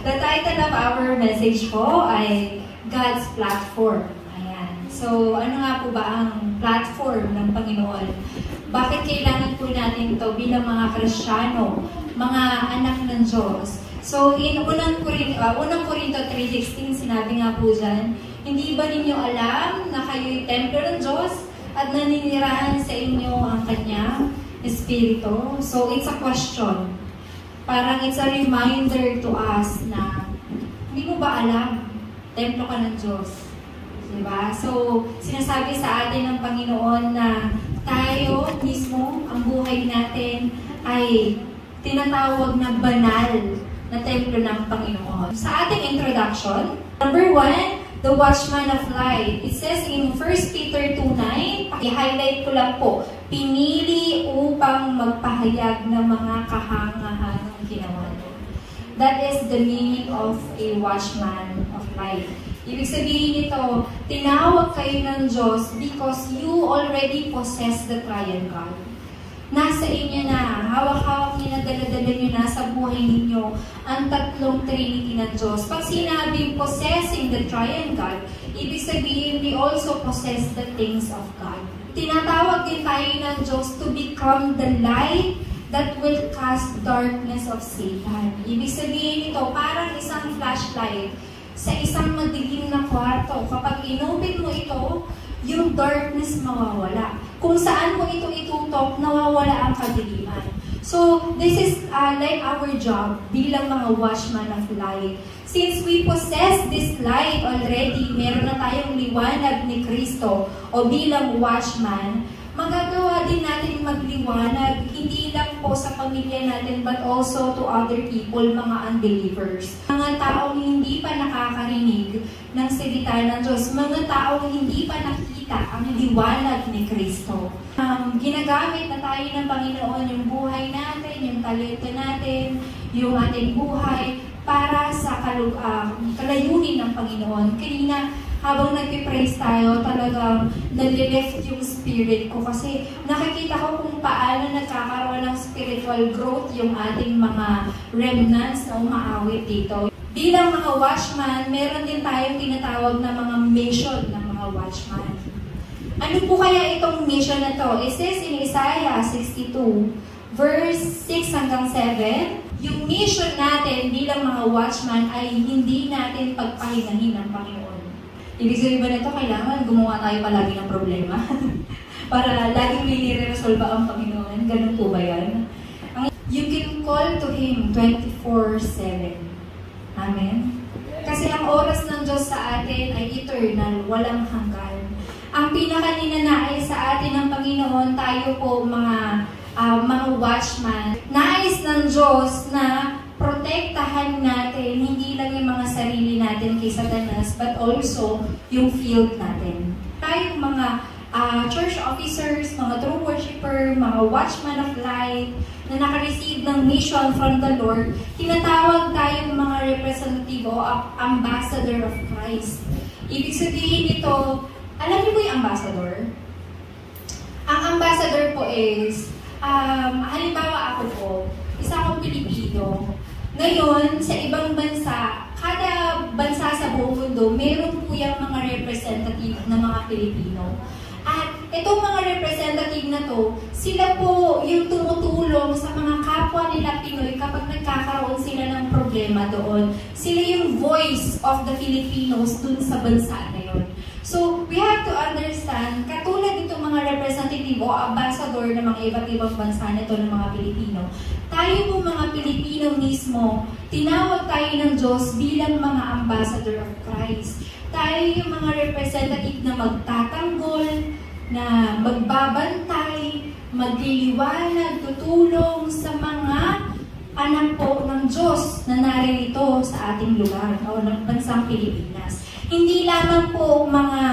The title of our message po ay God's Platform. Ayan. So, ano nga po ba ang platform ng Panginoon? Bakit kailangan po natin ito bilang mga Kristiyano, mga anak ng Diyos? So, in unang Korinto 3:16, sinabi nga po dyan, hindi ba ninyo alam na kayo'y templo ng Diyos at naninirahan sa inyo ang Kanyang Espiritu? So, it's a question. Parang it's a reminder to us na hindi mo ba alam, templo ka ng Diyos. Diba? So, sinasabi sa atin ng Panginoon na tayo mismo, ang buhay natin ay tinatawag na banal na templo ng Panginoon. Sa ating introduction, number 1, the watchman of light. It says in 1 Peter 2:9, i-highlight ko lang po, pinili upang magpahayag ng mga kahangahangang ginawa niyo. That is the meaning of a watchman of light. Ibig sabihin nito, tinawag kayo ng Diyos because you already possess the triune. Nasa inyo na, hawak-hawak niyo na, dala-dala niyo na sa buhay ninyo ang tatlong Trinity ng Diyos. Pag sinabing possessing the triune God, ibig sabihin we also possess the things of God. Tinatawag din tayo ng Diyos to become the light that will cast darkness of Satan. Ibig sabihin nito, parang isang flashlight sa isang madilim na kwarto. Kapag inopin mo ito, yung darkness mawawala. Kung saan mo ito itutok, nawawala ang kadiliman. So, this is like our job bilang mga watchman of light. Since we possess this light already, meron na tayong liwanag ni Kristo o bilang watchman, magagawa din natin magliwanag, hindi lang po sa pamilya natin, but also to other people, mga unbelievers. Mga taong hindi pa nakakarinig ng salita ng Diyos, mga taong hindi pa nakita ang liwanag ni Kristo. Ginagamit na tayo ng Panginoon yung buhay natin, yung talento natin, yung ating buhay, para sa kalayunin ng Panginoon. Kanina, habang nagpipraise tayo, talagang nalilift yung spirit ko kasi nakikita ko kung paano nagkakaroon ng spiritual growth yung ating mga remnants na umaawit dito. Bilang mga watchman, meron din tayong tinatawag na mga mission ng mga watchman. Ano po kaya itong mission na to? It says in Isaiah 62, verse 6 hanggang 7, yung mission natin bilang mga watchman ay hindi natin pagpahingahin ng Panginoon. Ibig sabihin ba nito, kailangan gumawa tayo palagi ng problema? Para laging may nire-resolve ang Panginoon. Ganun po ba yan? You can call to Him 24/7. Amen? Kasi ang oras ng Diyos sa atin ay eternal, walang hanggan. Ang pinakaninanais sa atin ng Panginoon, tayo po mga watchman, nais ng Diyos na protektahan natin, hindi lang yung mga sarili natin kay Satanas, but also yung field natin. Tayong mga church officers, mga true worshiper, mga watchman of light, na naka-receive ng mission from the Lord, tinatawag tayong mga representative o ambassador of Christ. Ibig sabihin nito, alam niyo po yung ambassador? Ang ambassador po is, halimbawa ako po, isa akong Pilipino. Ngayon, sa ibang bansa, kada bansa sa buong mundo, meron po yung mga representative na mga Pilipino. At itong mga representative na to, sila po yung tumutulong sa mga kapwa nila Pinoy kapag nagkakaroon sila ng problema doon. Sila yung voice of the Filipinos dun sa bansa na yun. So, we have to understand, katulad itong mga representative o ambassador ng mga iba't ibang bansa nito ng mga Pilipino, tayo po mga Pilipino mismo, tinawag tayo ng Diyos bilang mga ambassador of Christ. Tayo yung mga representative na magtatanggol, na magbabantay, magliliwanag, tutulong sa mga anak po ng Diyos na naririto sa ating lugar o ng bansang Pilipinas. Hindi lamang po mga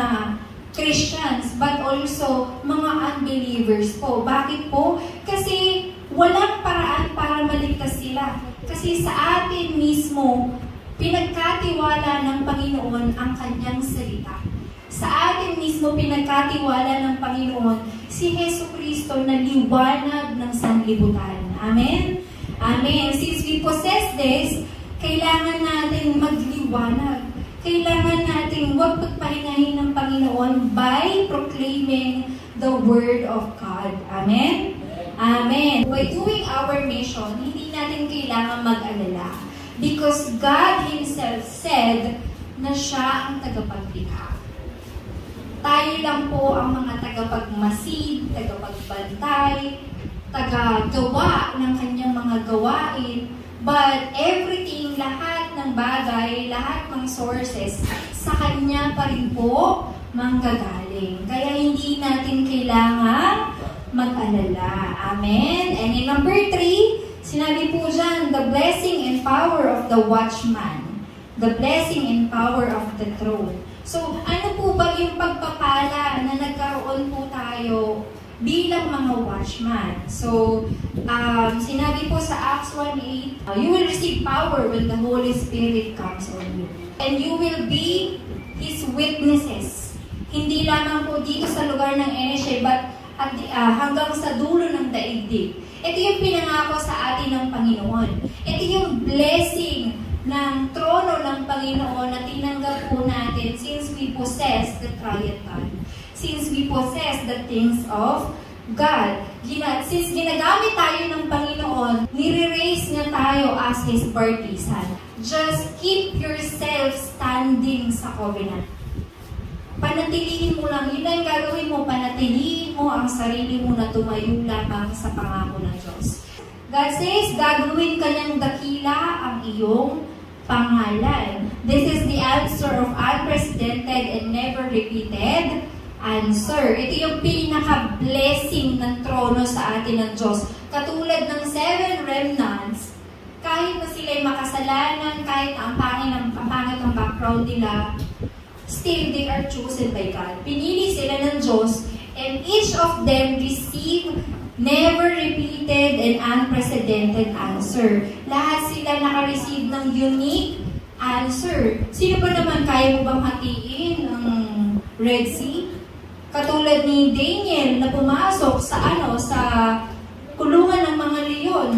Christians, but also mga unbelievers po. Bakit po? Kasi walang paraan para maligtas sila. Kasi sa atin mismo, pinagkatiwala ng Panginoon ang Kanyang salita. Sa atin mismo, pinagkatiwala ng Panginoon si Jesucristo na liwanag ng sanlibutan. Amen? Amen. Since we possess this, kailangan natin natin magliwanag. Kailangan natin huwag pagpahingahin ng Panginoon by proclaiming the Word of God. Amen? Amen. By doing our mission, hindi natin kailangan mag-alala. Because God Himself said na siya ang tagapaglikha. Tayo lang po ang mga tagapagmasid, tagapagbantay, tagagawa ng kanyang mga gawain. But everything, lahat ng bagay, lahat ng sources, sa Kanya pa rin po manggagaling. Kaya hindi natin kailangan mag-alala. Amen? And in number 3, sinabi po dyan, the blessing and power of the watchman. The blessing and power of the throne. So, ano po ba yung pagpapala na nagkaroon po tayo bilang mga watchman? So, sinabi po sa Acts 1:8, you will receive power when the Holy Spirit comes on you. And you will be His witnesses. Hindi lamang po dito sa lugar ng Asia, but hanggang sa dulo ng daigdig. Ito yung pinangako sa atin ng Panginoon. Ito yung blessing ng trono ng Panginoon na tinanggap po natin since we possess the triune God. Since we possess the things of God. Since ginagamit tayo ng Panginoon, nire-raise niya tayo as His partisan. Just keep yourself standing sa covenant. Panatilihin mo lang, yun ang gagawin mo, panatilihin mo ang sarili mo na tumayo lamang sa pangako ng Diyos. God says, gagawin ka niyang dakila ang iyong pangalan. This is the answer of unprecedented and never repeated answer. Ito yung pinaka-blessing ng trono sa atin ng Diyos. Katulad ng 7 remnants, kahit na sila'y makasalanan, kahit na ang pangit ng background nila, still they are chosen by God. Pinili sila ng Diyos, and each of them received never repeated and unprecedented answer. Lahat sila naka-receive ng unique answer. Sino ba naman kaya mo bang hatiin ang Red Sea? Katulad ni Daniel na pumasok sa sa kulungan ng mga leon.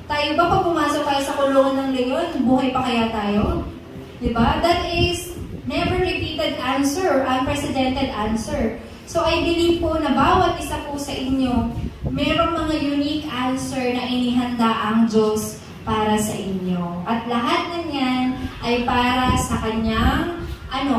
Tayo ba pag pumasok tayo sa kulungan ng leon, buhay pa kaya tayo? Diba? That is never repeated answer, unprecedented answer. So I believe po na bawat isa po sa inyo, merong mga unique answer na inihanda ang Diyos para sa inyo. At lahat ng yan ay para sa kanyang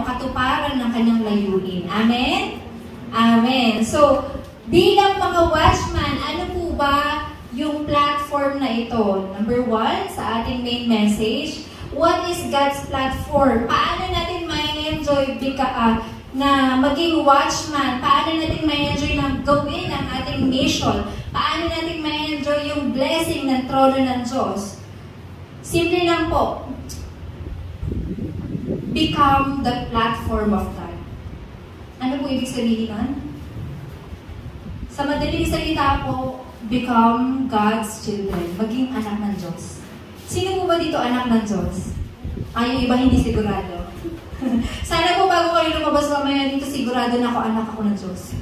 katuparan ng kanyang layunin. Amen? Amen. So, bilang mga watchman, ano po ba yung platform na ito? Number 1, sa ating main message, what is God's platform? Paano natin ma-enjoy na maging watchman? Paano natin ma-enjoy na gawin ang ating mission? Paano natin ma-enjoy yung blessing ng trono ng Diyos? Simple lang po. Become the platform of God. Ano po ibig sabihin nun? Sa madaling salita po, become God's children. Maging anak ng Diyos. Sino po ba dito anak ng Diyos? Yung iba hindi sigurado. Sana po bago kayo lumabas mamaya dito, sigurado na ako anak ako ng Diyos.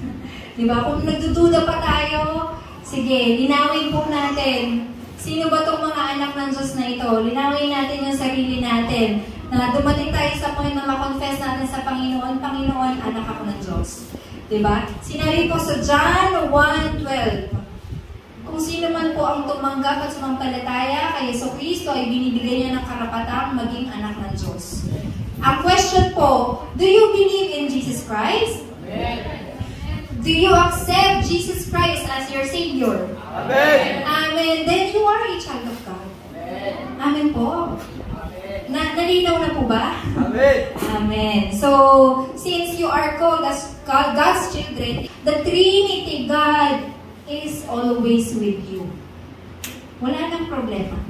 Diba? Kung nagdududa pa tayo, sige, linawin po natin. Sino ba itong mga anak ng Diyos na ito? Linawin natin yung sarili natin. Na dumating tayo sa point na makonfess natin sa Panginoon, Panginoon, anak ako ng Diyos. Diba? Sinabi po sa John 1:12, kung sino man po ang tumanggap at sumampalataya kay Jesucristo ay binibigay niya ng karapatang maging anak ng Diyos. Ang question po, do you believe in Jesus Christ? Amen. Do you accept Jesus Christ as your Savior? Amen. Amen. Then you are a child of God. Amen. Amen po. Nalinaw na po ba? Amen. Amen. So, since you are called as God's children, the Trinity God is always with you. Wala nang problema.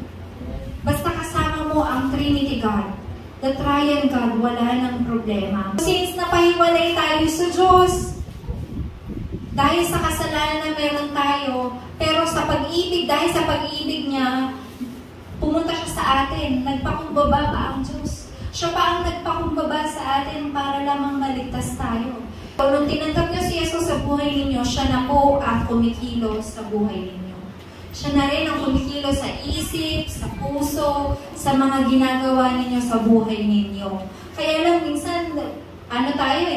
Basta kasama mo ang Trinity God, the Triune God, wala nang problema. Since napahiwalay tayo sa Diyos, dahil sa kasalanan na meron tayo, pero sa pag-ibig, dahil sa pag-ibig niya, pumunta siya sa atin, nagpakumbaba pa ang Diyos. Siya pa ang nagpakumbaba sa atin para lamang maligtas tayo. So, nung tinanggap niyo si Jesus sa buhay ninyo, siya na po ang kumikilos sa buhay ninyo. Siya na rin ang kumikilo sa isip, sa puso, sa mga ginagawa ninyo sa buhay ninyo. Kaya lang minsan,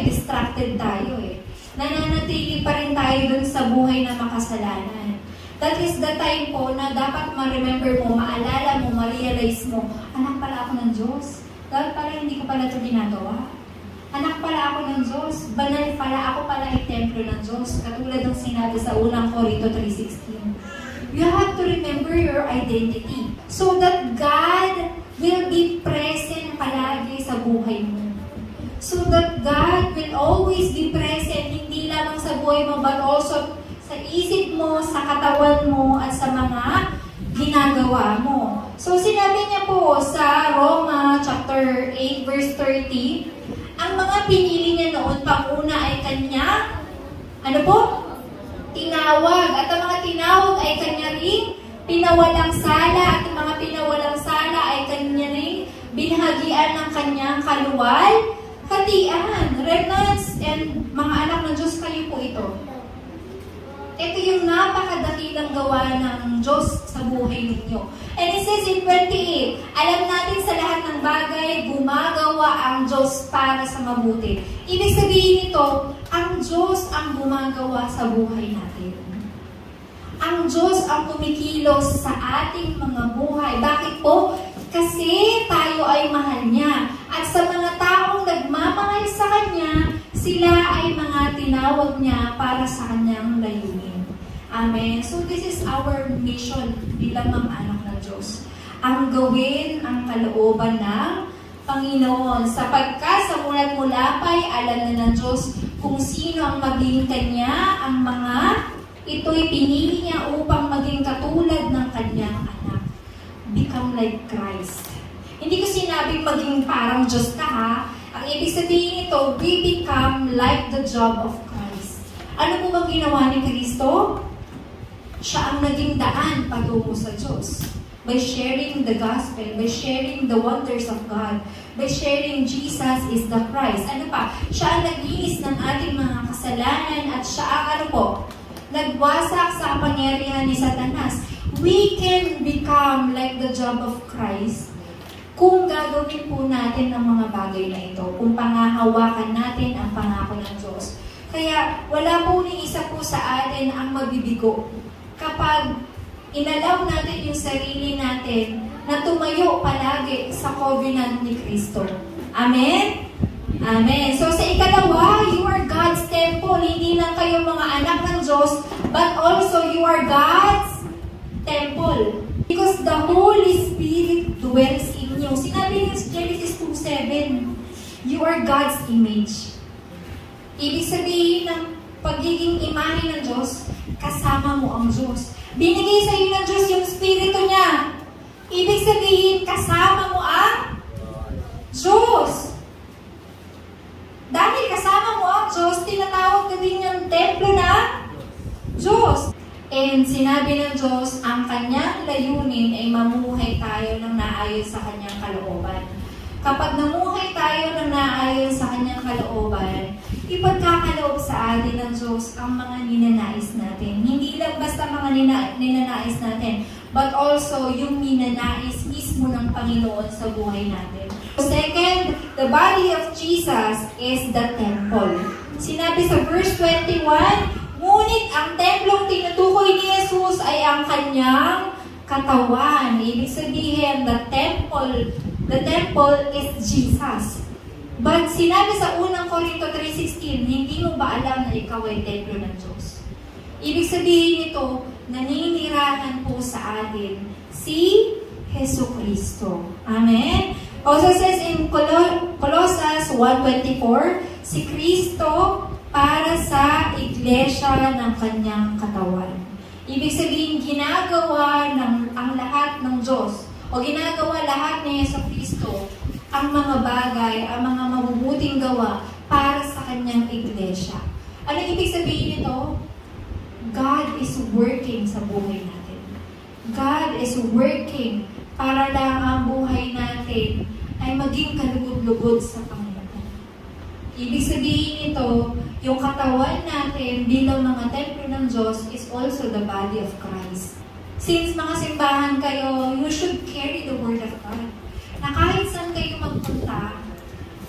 distracted tayo eh. Nananatili pa rin tayo dun sa buhay na makasalanan. That is the time po na dapat ma-remember mo, maalala mo, ma-realize mo, anak pala ako ng Diyos. Dapat pala hindi ko pala ito ginagawa. Anak pala ako ng Diyos. Banal pala, ako pala ay templo ng Diyos. Katulad ng sinabi sa unang Korinto 3:16. You have to remember your identity so that God will be present palagi sa buhay mo. So that God will always be present, hindi lamang sa buhay mo, but also sa isip mo, sa katawan mo, at sa mga ginagawa mo. So sinabi niya po sa Roma chapter 8 verse 30, ang mga pinili niya noon pang-una ay kanya, tinawag. At ang mga tinawag ay kanya ring pinawalang sala. At ang mga pinawalang sala ay kanya ring binahagian ng kanyang kaluwal, hatian. Remnants and mga anak ng Diyos, kayo po ito. Ito yung napakadakilang gawa ng Diyos sa buhay ninyo. And it says in 28, alam natin sa lahat ng bagay, gumagawa ang Diyos para sa mabuti. Ibig sabihin nito, ang Diyos ang gumagawa sa buhay natin. Ang Diyos ang kumikilos sa ating mga buhay. Bakit po? Kasi tayo ay mahal niya. At sa mga taong nagmamahal sa Kanya, sila ay mga tinawag niya para sa Kanyang layunin. Amen. So this is our mission bilang mga anak ng Diyos. Ang gawin ang kalooban ng Panginoon. Sapagkat sa mulat-mula pa'y alam na ng Diyos kung sino ang maging Kanya, ang mga ito'y pinili niya upang maging katulad ng Kanyang anak. Become like Christ. Hindi ko sinabing maging parang Diyos ka ha. Ang ibig sabihin nito, we become like the job of Christ. Ano po bang ginawa ni Kristo? Siya ang naging daan patungo sa Diyos. By sharing the gospel, by sharing the wonders of God, by sharing Jesus is the Christ. Ano pa? Siya ang naglinis ng ating mga kasalanan at siya ang nagwasak sa kapangyarihan ni Satanas. We can become like the job of Christ kung gagawin po natin ang mga bagay na ito, kung pangahawakan natin ang pangako ng Diyos. Kaya wala po ni isa po sa atin ang mabibigo kapag inalaw natin yung sarili natin na tumayo palagi sa covenant ni Kristo. Amen? Amen. So sa ikalawa, you are God's temple. Hindi lang kayo mga anak ng Diyos, but also you are God's temple. Because the Holy Spirit dwells in you. Sinabi niya sa Genesis 2:7, you are God's image. Ibig sabihin ng pagiging imahe ng Diyos, kasama mo ang Diyos. Binigay sa iyo ng Diyos yung Espiritu niya. Ibig sabihin, kasama mo ang Diyos. Dahil kasama mo ang Diyos, tinatawag ka din yung templo na Diyos. And sinabi ng Diyos, ang kanyang layunin ay mamuhay tayo ng naayon sa kanyang kalooban. Kapag namuhay tayo ng naayon sa kanyang kalooban, ipagkakaloob sa atin ng Diyos ang mga ninanais natin. Hindi lang basta mga ninanais natin, but also yung ninanais mismo ng Panginoon sa buhay natin. Second, the body of Jesus is the temple. Sinabi sa verse 21, ngunit ang templong tinutukoy ni Jesus ay ang kanyang katawan. Ibig sabihin, the temple is Jesus. But sinabi sa unang Korinto 3:16, hindi mo ba alam na ikaw ay templo ng Diyos? Ibig sabihin nito, naninirahan po sa atin si Jesucristo. Amen? Also says in Colossians 1:24, si Kristo para sa iglesia ng kanyang katawan. Ibig sabihin, ginagawa ang lahat ng Diyos o ginagawa lahat ni Jesucristo ang mga bagay, ang mga mabubuting gawa para sa kanyang iglesia. Ano ibig sabihin nito? God is working sa buhay natin. God is working para lang ang buhay natin ay maging kalugod-lugod sa Panginoon. Ibig sabihin nito, yung katawan natin bilang mga templo ng Diyos is also the body of Christ. Since mga simbahan kayo, you should carry the Word of God. Na kahit saan kayo magpunta,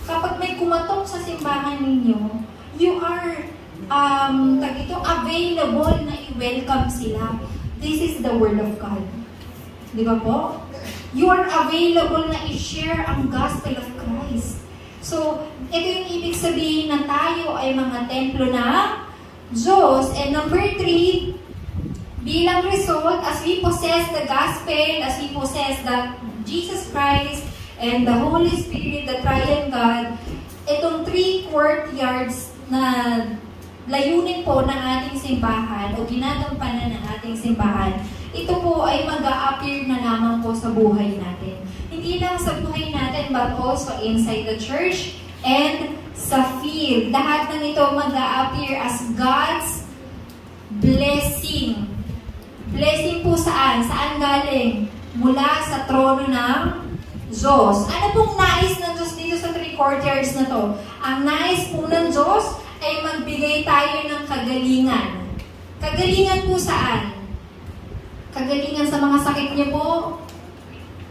kapag may kumatok sa simbahan ninyo, you are available na i-welcome sila. This is the Word of God. Di ba po? You are available na i-share ang Gospel of Christ. So, ito yung ibig sabihin na tayo ay mga templo na Diyos. And number 3, bilang result, as we possess the Gospel, as we possess the Jesus Christ and the Holy Spirit, the Triune God, itong 3 courtyards na layunin po ng ating simbahan o ginagampanan ng ating simbahan, ito po ay mag-a-appear na lamang po sa buhay natin. Hindi lang sa buhay natin, but also inside the church and sa field. Lahat ng ito mag-a-appear as God's blessing. Blessing po saan? Saan galing? Mula sa trono ng Diyos. Ano pong nais ng Diyos dito sa 3 courtyards na to? Ang nais po ng Diyos ay magbigay tayo ng kagalingan. Kagalingan po saan? Kagalingan sa mga sakit niyo po.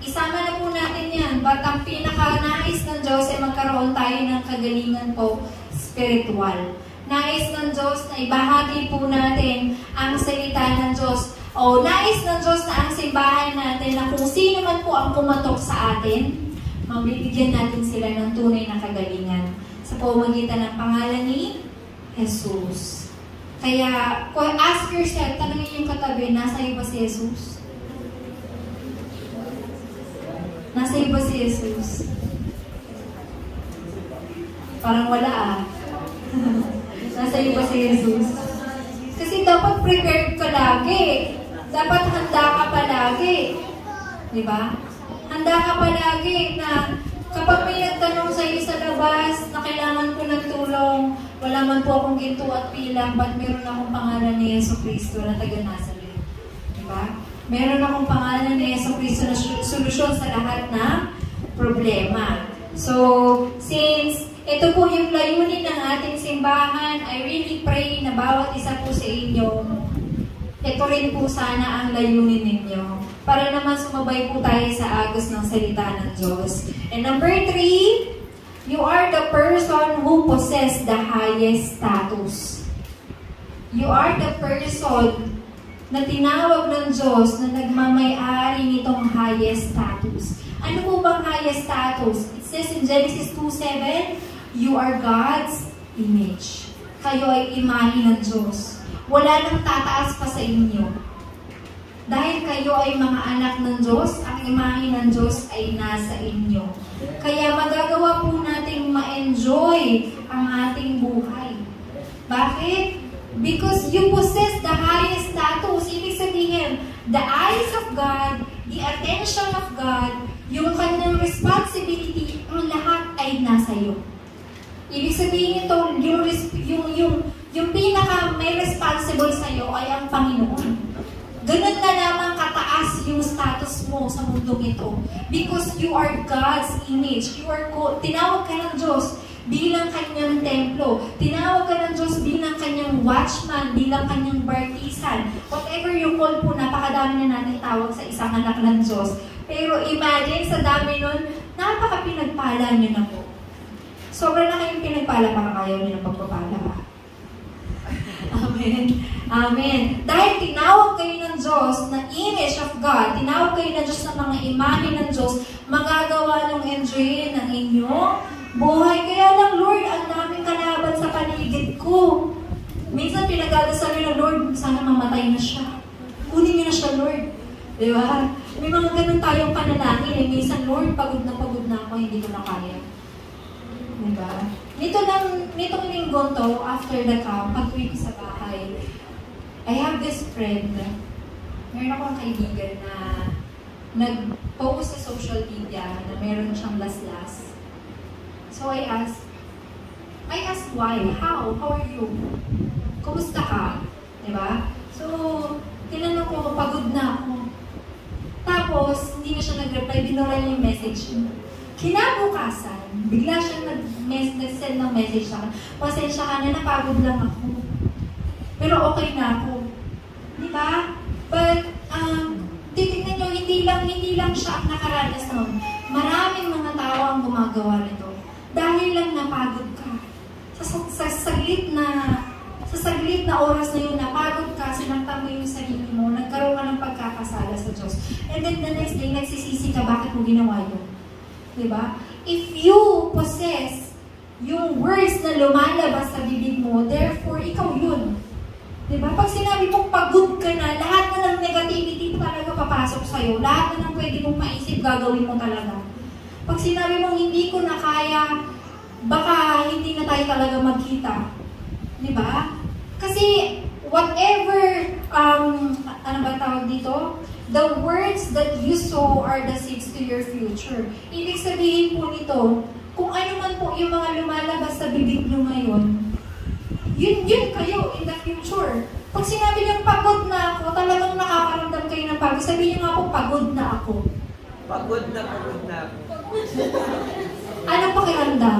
Isama na po natin yan. But ang pinaka-nais ng Diyos ay magkaroon tayo ng kagalingan po spiritual. Nais ng Diyos na ibahagi po natin ang salita ng Diyos. O nais ng Diyos na ang simbahan natin na kung sino man po ang pumatok sa atin, mabibigyan natin sila ng tunay na kagalingan sa pamamagitan ng pangalan ni Jesus. Kaya, ask yourself, tanongin yung katabi, nasa iyo ba si Jesus? Nasa iyo ba si Jesus? Parang wala ah. Nasa iyo ba si Jesus? Kasi dapat prepared ka lagi. Dapat handa ka palagi. Diba? Handa ka palagi na kapag may nagtanong sa iyo sa labas na kailangan ko ng tulong, wala man po akong ginto at pilang, but meron akong pangalan ni Jesucristo na taga-Nazaret. Diba? Meron akong pangalan ni Jesucristo na solusyon sa lahat na problema. So, since ito po yung layunin ng ating simbahan, I really pray na bawat isa po sa inyo, ito rin po sana ang layunin ninyo. Para naman sumabay po tayo sa agos ng salita ng Diyos. And number 3, you are the person who possess the highest status. You are the person na tinawag ng Diyos na nagmamay-ari nitong highest status. Ano po bang highest status? It says in Genesis 2:7, you are God's image. Kayo ay imahe ng Diyos. Wala nang tataas pa sa inyo. Dahil kayo ay mga anak ng Diyos, ang imahe ng Diyos ay nasa inyo. Kaya magagawa po nating ma-enjoy ang ating buhay. Bakit? Because you possess the highest status. Ibig sabihin, the eyes of God, the attention of God, yung kanyang responsibility, ang lahat ay nasa iyo. Ibig sabihin ito, yung pinaka may responsible sa iyo ay ang Panginoon. Ganun na lamang kataas yung status mo sa mundong ito. Because you are God's image. Tinawag ka ng Diyos bilang kanyang templo. Tinawag ka ng Diyos bilang kanyang watchman, bilang kanyang bartisan. Whatever you call po, napakadami na natin tawag sa isang anak ng Diyos. Pero imagine, sa dami nun, napaka-pinagpala nyo na po. Sobra na kayong pinagpala, baka kayo nyo ng pagpapala. Amen. Amen. Dahil tinawag kayo ng Diyos na image of God, tinawag kayo ng Diyos na mga imahe ng Diyos, magagawa nung enjoyin ang inyong buhay. Kaya lang, Lord, ang daming kalaban sa paligid ko. Minsan pinagdadasal nyo na, Lord, sana mamatay na siya. Kunin nyo na siya, Lord. Diba? May mga ganun tayong panalangin. Minsan, Lord, pagod na ako, hindi ko na kaya. Diba? Nitong linggo to, after the camp, pag-uwi ko sa bahay, I have this friend, meron akong kaibigan na nag-post sa social media na meron siyang laslas. So I asked why? How are you? Kumusta ka? Diba? So, tinanong ko, pagod na ako. Tapos, hindi na siya nag-reply, binura niya yung message. Kinabukasan, bigla siya nag-send ng message sa akin. Pasensya ka na, napagod lang ako. Pero okay na ako. Diba? But, hindi lang siya ang nakaranas nun. Maraming mga tao ang gumagawa nito. Dahil lang napagod ka. Sa saglit na oras na yun, napagod ka, sinaktan mo yung sarili mo, nagkaroon ka ng pagkakasala sa Diyos. And then the next day, nagsisisi ka, bakit mo ginawa yun? Diba? If you possess yung words na lumalabas sa bibig mo, therefore, ikaw yun. Diba? Pag sinabi mong pagod ka na, lahat na ng negativity talaga papasok sa'yo. Lahat na ng pwede mong maisip, gagawin mo talaga. Pag sinabi mong hindi ko na kaya, baka hindi na tayo talaga magkita. Diba? Kasi whatever, ano ba tawag dito? The words that you sow are the seeds to your future. Ibig sabihin po nito, kung ano man po yung mga lumalabas sa bibig nyo ngayon, yun kayo in the future. Pag sinabi niyang pagod na ako, talagang nakakaramdam kayo ng pagod. Sabihin niyo nga po, pagod na ako. Pagod na ako. Anong pakiramdam?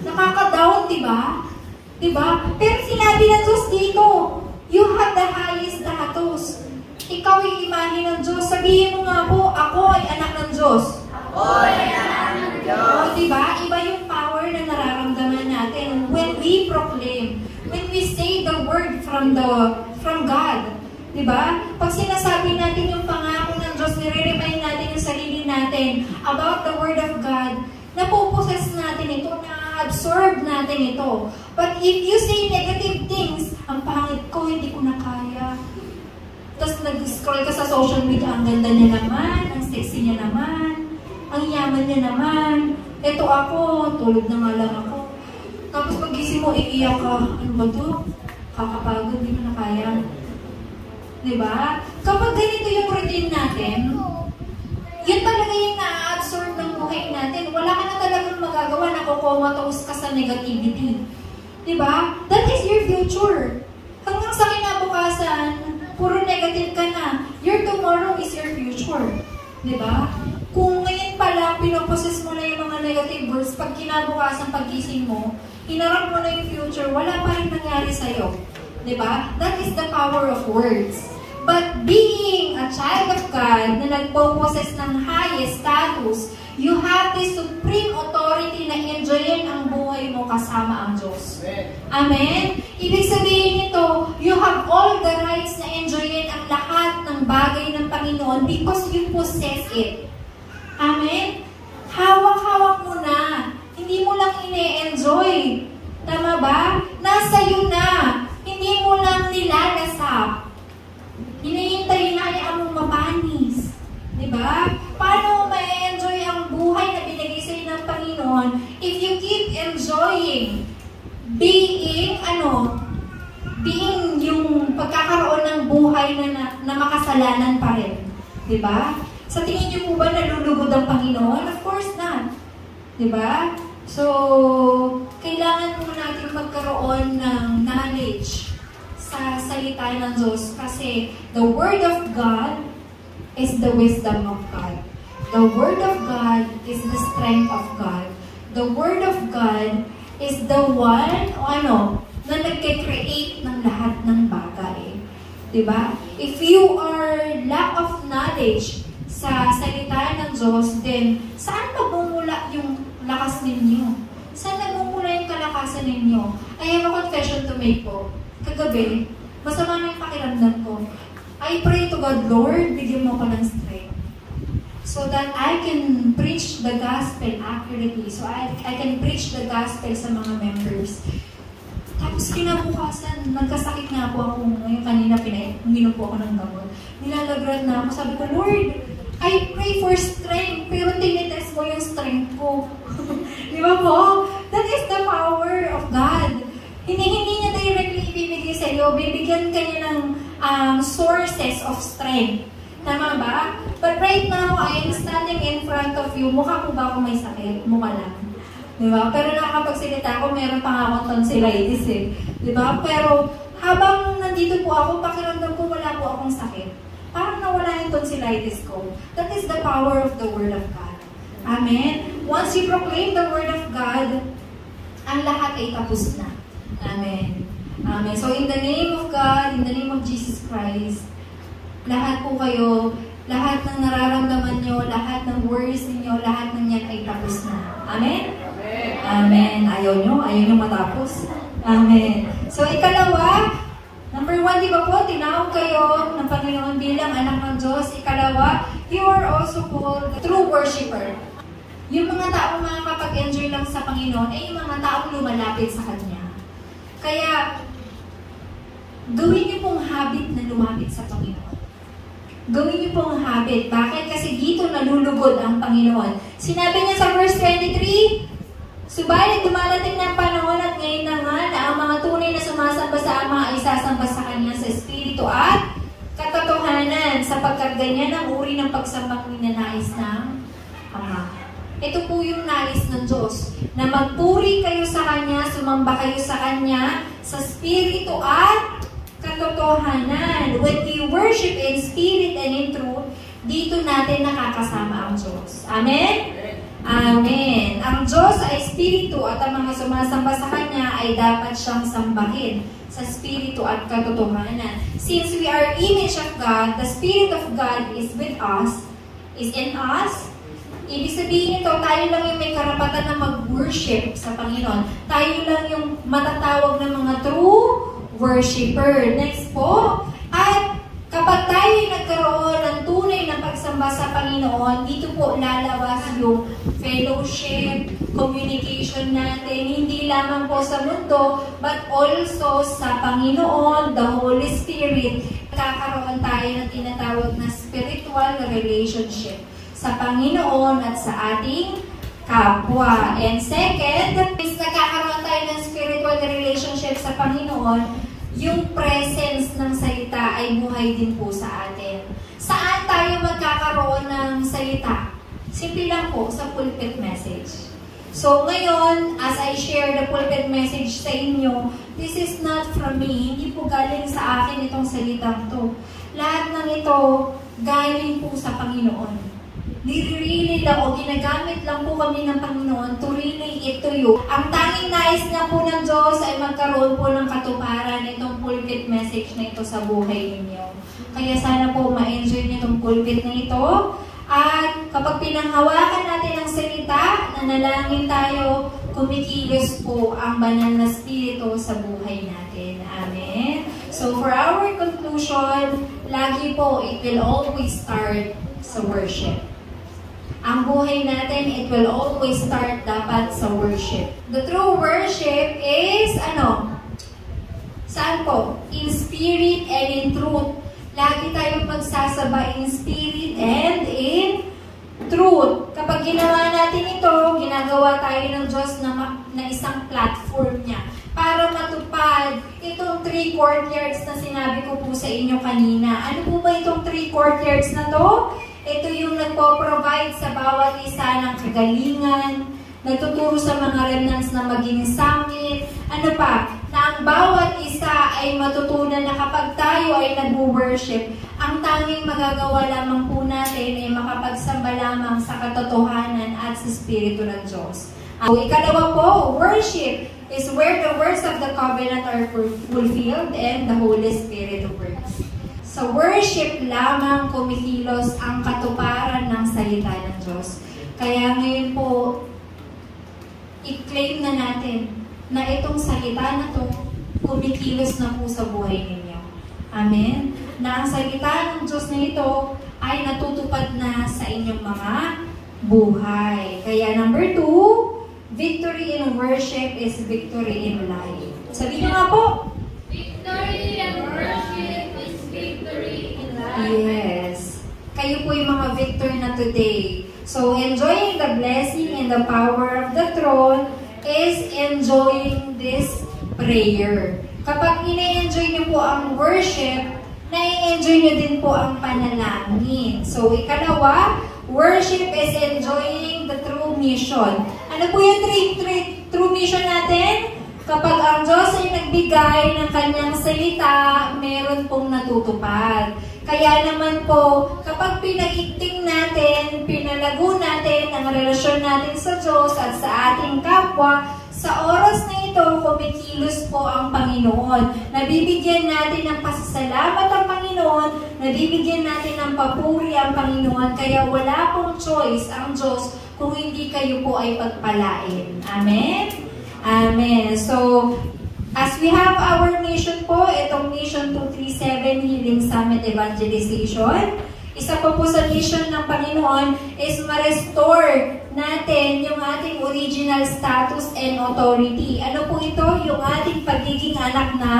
Nakaka-down, diba? Diba? Pero sinabi ng Diyos dito, you have the highest status. Ikaw ay imahe ng Diyos. Sabihin mo nga po, ako ay anak ng Diyos. Ako ay anak ng Diyos. O, diba? Iba yung power na nararamdaman natin when we proclaim, when we say the word from God. Diba? Pag sinasabi natin yung pangako ng Diyos, nire-remind natin yung sarili natin about the word of God, napuposes natin ito, na-absorb natin ito. But if you say negative things, ang pangit ko, hindi ko na kaya. Tapos nag-scroll ka sa social media, ang ganda niya naman, ang sexy niya naman, ang yaman niya naman, eto ako, tulog na nga lang ako. Tapos pag-gising mo, iiyak ka, ano ba to? Kakapagod, hindi mo na kaya. Diba? Kapag ganito yung routine natin, yun talaga yung na-absorb ng buhay natin. Wala ka na talagang magagawa na kukomatose ka sa negativity. Diba? That is your future. Hanggang sa kinabukasan, puro negative ka na. Your tomorrow is your future. Diba? Kung ngayon pala, pinoposes mo na yung mga negative words, pag kinabukasan, paggising mo, hinarap mo na yung future, wala pa rin nangyari sa'yo. Diba? That is the power of words. But being a child of God na nagpo-possess ng highest status, you have the supreme authority na enjoyin ang buhay mo kasama ang Diyos. Amen? Ibig sabihin nito, you have all the rights na enjoyin ang lahat ng bagay ng Panginoon because you possess it. Amen? Hawak-hawak mo na. Hindi mo lang ine-enjoy. Tama ba? Nasa iyo na. Hindi mo lang nilalasap. Hinihintay na niya mong mapanis. Diba? Paano ma-enjoy ang buhay na binigay sa'yo ng Panginoon if you keep enjoying being yung pagkakaroon ng buhay na makasalanan pa rin. Diba? Sa tingin niyo po ba nalulugod ang Panginoon? Of course not. Diba? So, kailangan po natin magkaroon ng knowledge sa salita ng Diyos kasi the Word of God is the wisdom of God. The Word of God is the strength of God. The Word of God is the one na nagke-create ng lahat ng bagay. Diba? If you are lack of knowledge sa salita ng Diyos, then saan magmumula yung lakas ninyo? Saan nagmumula yung kalakasan ninyo? I have a confession to make po. Kagabi, masama na yung pakiramdam ko. I pray to God, Lord, bigyan mo ko ng strength. So that I can preach the gospel accurately. So I can preach the gospel sa mga members. Tapos kinabukasan, nagkasakit nga po ako ngayon kanina, uminom po ako ng gamot. Nilalagran na ako. Sabi ko, Lord, I pray for strength, pero tinitest mo yung strength ko. Di ba po? That is the power of God. Hindi niya directly ibibigay sa iyo, bibigyan ka niya ng sources of strength. Tama ba? But right now, I am standing in front of you. Mukha po ba ako may sakit? Mukha lang. Diba? Pero nakakapagsalita ako, meron pa akong tonsillitis eh. Diba? Pero habang nandito po ako, pakiramdam ko wala po akong sakit. Parang nawala yung tonsillitis ko. That is the power of the Word of God. Amen? Once you proclaim the Word of God, ang lahat ay tapos na. Amen. Amen. So in the name of God, in the name of Jesus Christ, lahat po kayo, lahat ng nararamdaman nyo, lahat ng worries ninyo, lahat ng yan ay tapos na. Amen? Amen. Amen. Ayaw nyo matapos. Amen. So, ikalawa, number 1, di ba po, tinawag kayo ng Panginoon bilang anak ng Diyos. Ikalawa, you are also called the true worshiper. Yung mga taong makakapag-enjoy lang sa Panginoon ay yung mga taong lumalapit sa Kanya. Kaya, gawin niyo pong habit na lumapit sa Panginoon. Gawin niyo pong habit. Bakit? Kasi dito nalulugod ang Panginoon. Sinabi niya sa verse 23, subalit dumarating ng panahon at ngayon na nga na ang mga tunay na sumasamba sa Ama ay sasamba sa Kanya sa Espiritu at katotohanan, sapagkat ganyan ang uri ng pagsambang ninanais ng Ama. Ito po yung nais ng Diyos, na magpuri kayo sa Kanya, sumamba kayo sa Kanya, sa Espiritu at katotohanan. When we worship in spirit and in truth, dito natin nakakasama ang Diyos. Amen? Amen. Ang Diyos ay Espiritu at ang mga sumasamba sa Kanya ay dapat siyang sambahin sa Espiritu at katotohanan. Since we are image of God, the Spirit of God is with us, is in us. Ibig sabihin ito, tayo lang yung may karapatan na mag-worship sa Panginoon. Tayo lang yung matatawag ng mga true worshiper. Next po, at kapag tayo nagkaroon ng tunay na pagsamba sa Panginoon, dito po lalabas yung fellowship, communication natin, hindi lamang po sa mundo, but also sa Panginoon, the Holy Spirit. Kakaroon tayo ng tinatawag na spiritual relationship sa Panginoon at sa ating kapwa. And second, is nagkakaroon tayo ng spiritual relationship sa Panginoon, yung presence ng salita ay buhay din po sa atin. Saan tayo magkakaroon ng salita? Simple lang po, sa pulpit message. So ngayon, as I share the pulpit message sa inyo, this is not from me. Hindi po galing sa akin itong salitang to. Lahat ng ito, galing po sa Panginoon. Nire-relay lang o ginagamit lang po kami ng Panginoon to relay it to you. Ang tanging nais na po ng Diyos ay magkaroon po ng katuparan itong pulpit message na ito sa buhay ninyo. Kaya sana po ma-enjoy niyo itong pulpit na ito. At kapag pinanghawakan natin ang salita, nanalangin tayo, kumikilos po ang banal na spirito sa buhay natin. Amen? So for our conclusion, lagi po, it will always start sa worship. Ang buhay natin, it will always start dapat sa worship. The true worship is, saan po? In spirit and in truth. Lagi tayong magsasaba in spirit and in truth. Kapag ginawa natin ito, ginagawa tayo ng Diyos na isang platform niya para matupad itong 3 courtyards na sinabi ko po sa inyo kanina. Ano po ba itong 3 courtyards na to? Ito yung nagpo-provide sa bawat isa ng kagalingan, nagtuturo sa mga remnants na maging sangit. Ano pa? Na ang bawat isa ay matutunan na kapag tayo ay nag-worship, ang tanging magagawa lamang po natin ay makapagsamba lamang sa katotohanan at sa Espiritu ng Diyos. Ikalawa po, worship is where the words of the covenant are fulfilled and the Holy Spirit works. Sa worship lamang kumikilos ang katuparan ng salita ng Diyos. Kaya ngayon po, i-claim na natin na itong salita na to kumikilos na po sa buhay ninyo. Amen? Na ang salita ng Diyos na ito ay natutupad na sa inyong mga buhay. Kaya number 2, victory in worship is victory in life. Sabihin nyo nga po. Victory in worship is victory in life. Yes. Kayo po yung mga victor na today. So, enjoying the blessing and the power of the throne is enjoying this prayer. Kapag ine-enjoy niyo po ang worship, na-enjoy niyo din po ang panalangin. So, ikalawa, worship is enjoying the true mission. Ano po yung true mission natin? Kapag ang Diyos ay nagbigay ng kanyang salita, meron pong natutupad. Kaya naman po, kapag pinag-igting natin, pinalago natin ang relasyon natin sa Diyos at sa ating kapwa, Sa oras na ito, kumikilos po ang Panginoon. Nabibigyan natin ng pasasalamat ang Panginoon, nabibigyan natin ng papuri ang Panginoon, kaya wala pong choice ang Diyos kung hindi kayo po ay pagpalain. Amen? Amen. So, as we have our mission po, itong Mission 237 Healing Summit Evangelization, isa po sa mission ng Panginoon is ma-restore natin yung ating original status and authority. Ano po ito? Yung ating pagiging anak na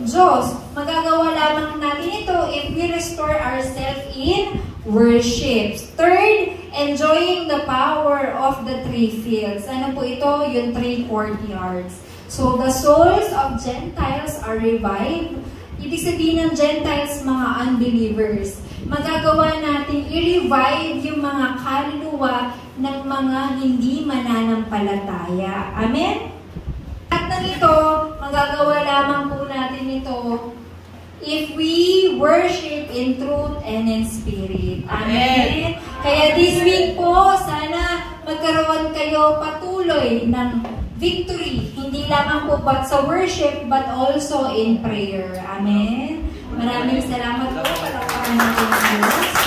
Diyos. Magagawa lamang natin ito if we restore ourselves in worship. Third, enjoying the power of the three fields. Ano po ito? Yung three courtyards. So, the souls of Gentiles are revived. Ibig sabihin ng Gentiles, mga unbelievers. Magagawa natin i-revive yung mga kaluluwa ng mga hindi mananampalataya. Amen? At na ito, magagawa lamang po natin ito if we worship in truth and in spirit. Amen? Kaya this week po, sana magkaroon kayo patuloy ng victory. Hindi lamang po but sa worship, but also in prayer. Amen? Maraming salamat po. Palakpakan natin ang Diyos.